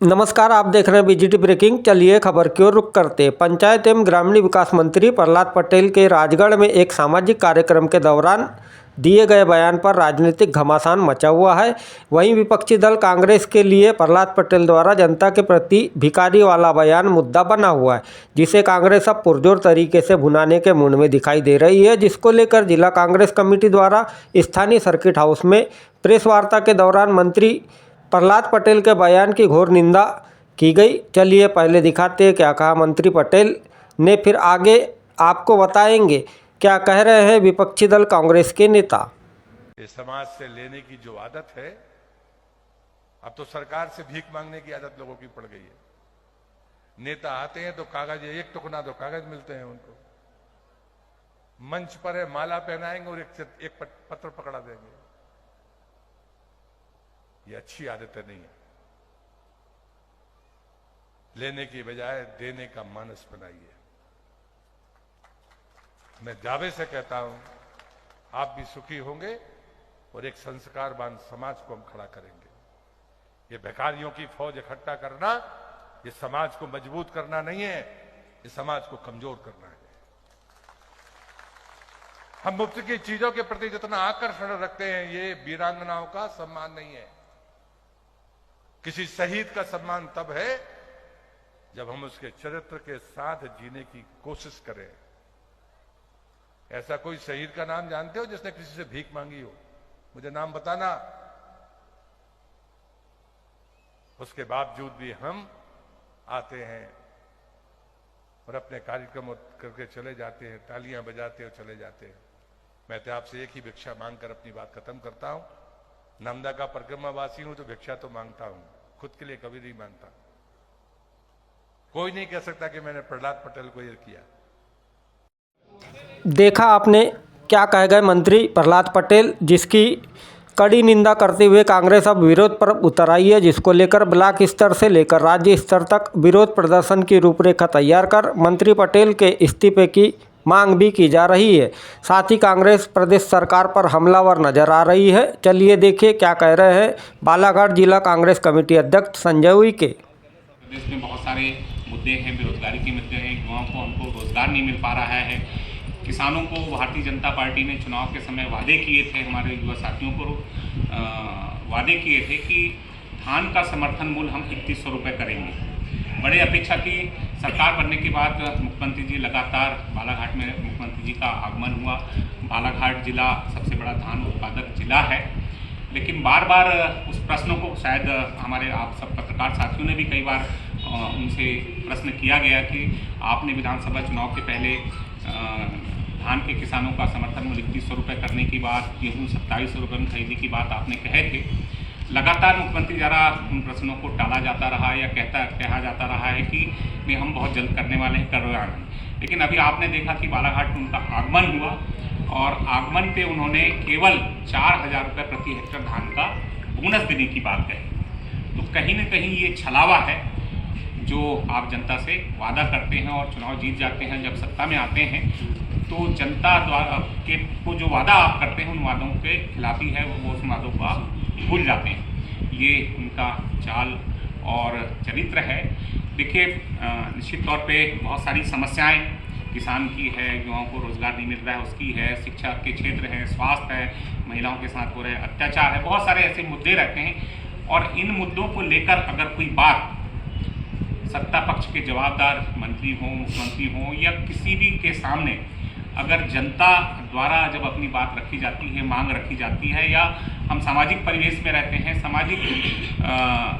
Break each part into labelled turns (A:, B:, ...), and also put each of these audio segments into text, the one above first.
A: नमस्कार, आप देख रहे हैं बीजीटी ब्रेकिंग। चलिए खबर की ओर रुख करते। पंचायत एवं ग्रामीण विकास मंत्री प्रहलाद पटेल के राजगढ़ में एक सामाजिक कार्यक्रम के दौरान दिए गए बयान पर राजनीतिक घमासान मचा हुआ है। वहीं विपक्षी दल कांग्रेस के लिए प्रहलाद पटेल द्वारा जनता के प्रति भिखारी वाला बयान मुद्दा बना हुआ है, जिसे कांग्रेस अब पुरजोर तरीके से भुनाने के मूड में दिखाई दे रही है, जिसको लेकर जिला कांग्रेस कमेटी द्वारा स्थानीय सर्किट हाउस में प्रेस वार्ता के दौरान मंत्री प्रहलाद पटेल के बयान की घोर निंदा की गई। चलिए पहले दिखाते हैं क्या कहा मंत्री पटेल ने, फिर आगे आपको बताएंगे क्या कह रहे हैं विपक्षी दल कांग्रेस के नेता।
B: ये समाज से लेने की जो आदत है, अब तो सरकार से भीख मांगने की आदत लोगों की पड़ गई है। नेता आते हैं तो कागज, एक टुकड़ा दो कागज मिलते हैं उनको, मंच पर है माला पहनाएंगे और एक पत्र पकड़ा देंगे। ये अच्छी आदतें नहीं है। लेने की बजाय देने का मानस बनाइए। मैं दावे से कहता हूं, आप भी सुखी होंगे और एक संस्कारवान समाज को हम खड़ा करेंगे। ये भिखारियों की फौज इकट्ठा करना, ये समाज को मजबूत करना नहीं है, ये समाज को कमजोर करना है। हम मुफ्त की चीजों के प्रति जितना आकर्षण रखते हैं, ये वीरांगनाओं का सम्मान नहीं है। किसी शहीद का सम्मान तब है जब हम उसके चरित्र के साथ जीने की कोशिश करें। ऐसा कोई शहीद का नाम जानते हो जिसने किसी से भीख मांगी हो? मुझे नाम बताना। उसके बावजूद भी हम आते हैं और अपने कार्यक्रम करके चले जाते हैं, तालियां बजाते और चले जाते हैं। मैं तो आपसे एक ही भिक्षा मांगकर अपनी बात खत्म करता हूं। नामदा का परिक्रमावासी हूं तो भिक्षा तो मांगता हूं, खुद के लिए कभी नहीं मांगता। कोई नहीं कह सकता कि मैंने प्रहलाद पटेल को ये किया।
A: देखा आपने क्या कह गए मंत्री प्रहलाद पटेल, जिसकी कड़ी निंदा करते हुए कांग्रेस अब विरोध पर उतर आई है, जिसको लेकर ब्लॉक स्तर से लेकर राज्य स्तर तक विरोध प्रदर्शन की रूपरेखा तैयार कर मंत्री पटेल के इस्तीफे की मांग भी की जा रही है। साथ ही कांग्रेस प्रदेश सरकार पर हमलावर नजर आ रही है। चलिए देखिए क्या कह रहे हैं बालाघाट जिला कांग्रेस कमेटी अध्यक्ष संजय उइके।
C: प्रदेश में बहुत सारे मुद्दे हैं, बेरोजगारी के मुद्दे हैं, युवाओं को हमको रोजगार नहीं मिल पा रहा है। किसानों को भारतीय जनता पार्टी ने चुनाव के समय वादे किए थे, हमारे युवा साथियों को वादे किए थे कि धान का समर्थन मूल्य हम 3100 रुपये करेंगे। बड़े अपेक्षा की सरकार बनने के बाद मुख्यमंत्री जी लगातार बालाघाट में मुख्यमंत्री जी का आगमन हुआ। बालाघाट जिला सबसे बड़ा धान उत्पादक जिला है, लेकिन बार बार उस प्रश्नों को शायद हमारे आप सब पत्रकार साथियों ने भी कई बार उनसे प्रश्न किया गया कि आपने विधानसभा चुनाव के पहले धान के किसानों का समर्थन मूल्य 3100 रुपये करने की बात, गेहूँ 2700 रुपये में खरीदी की बात आपने कहे थे। लगातार मुख्यमंत्री द्वारा उन प्रश्नों को टाला जाता रहा या कहा जाता रहा है कि नहीं हम बहुत जल्द करने वाले हैं, कर रहे हैं। लेकिन अभी आपने देखा कि बालाघाट में उनका आगमन हुआ और आगमन पे उन्होंने केवल 4000 रुपये प्रति हेक्टेयर धान का बोनस देने की बात कही। तो कहीं ना कहीं ये छलावा है जो आप जनता से वादा करते हैं और चुनाव जीत जाते हैं, जब सत्ता में आते हैं तो जनता द्वारा को जो वादा आप करते हैं उन वादों के खिलाफ ही है, वो उस वादों को आप भूल जाते हैं। ये उनका चाल और चरित्र है। देखिए निश्चित तौर पे बहुत सारी समस्याएं किसान की है, युवाओं को रोजगार नहीं मिल रहा है उसकी है, शिक्षा के क्षेत्र है, स्वास्थ्य है, महिलाओं के साथ हो रहे अत्याचार है, बहुत सारे ऐसे मुद्दे रहते हैं। और इन मुद्दों को लेकर अगर कोई बात सत्ता पक्ष के जवाबदार मंत्री हों, मुख्यमंत्री हों या किसी भी के सामने अगर जनता द्वारा जब अपनी बात रखी जाती है, मांग रखी जाती है, या हम सामाजिक परिवेश में रहते हैं, सामाजिक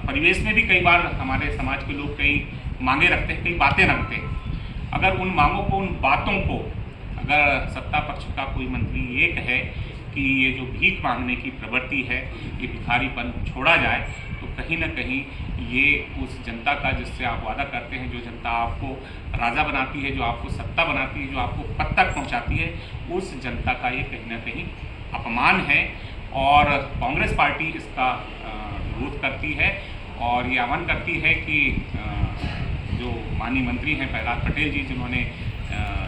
C: परिवेश में भी कई बार हमारे समाज के लोग कई मांगे रखते हैं, कई बातें रखते हैं। अगर उन मांगों को, उन बातों को अगर सत्ता पक्ष का कोई मंत्री ये कहे कि ये जो भीख मांगने की प्रवृत्ति है, ये भिखारीपन छोड़ा जाए, तो कहीं ना कहीं ये उस जनता का जिससे आप वादा करते हैं, जो जनता आपको राजा बनाती है, जो आपको सत्ता बनाती है, जो आपको पद तक पहुंचाती है, उस जनता का ये कहीं ना कहीं अपमान है। और कांग्रेस पार्टी इसका विरोध करती है और ये आह्वान करती है कि जो माननीय मंत्री हैं प्रहलाद पटेल जी, जिन्होंने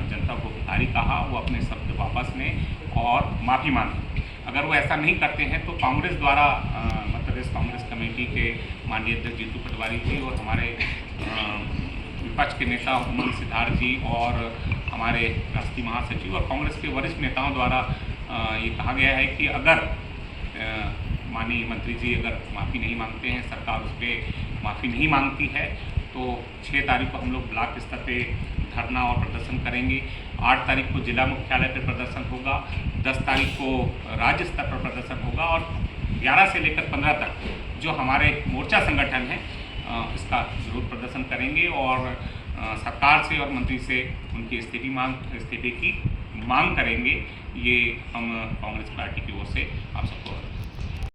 C: जनता को भिखारी कहा, वो अपने शब्द वापस लें और माफ़ी मांगें। अगर वो ऐसा नहीं करते हैं तो कांग्रेस द्वारा मध्य प्रदेश कांग्रेस कमेटी के माननीय अध्यक्ष जीतू पटवारी जी और हमारे विपक्ष के नेता उमंग सिद्धार्थ जी और हमारे राष्ट्रीय महासचिव और कांग्रेस के वरिष्ठ नेताओं द्वारा ये कहा गया है कि अगर माननीय मंत्री जी अगर माफ़ी नहीं मांगते हैं, सरकार उस पर माफ़ी नहीं मांगती है, तो 6 तारीख को हम लोग ब्लॉक स्तर पे धरना और प्रदर्शन करेंगे। 8 तारीख को जिला मुख्यालय पर प्रदर्शन होगा, 10 तारीख को राज्य स्तर पर प्रदर्शन होगा और 11 से लेकर 15 तक जो हमारे मोर्चा संगठन है इसका जरूर प्रदर्शन करेंगे और सरकार से और मंत्री से उनके इस्तीफे की मांग करेंगे। ये हम कांग्रेस पार्टी की ओर से आप सबको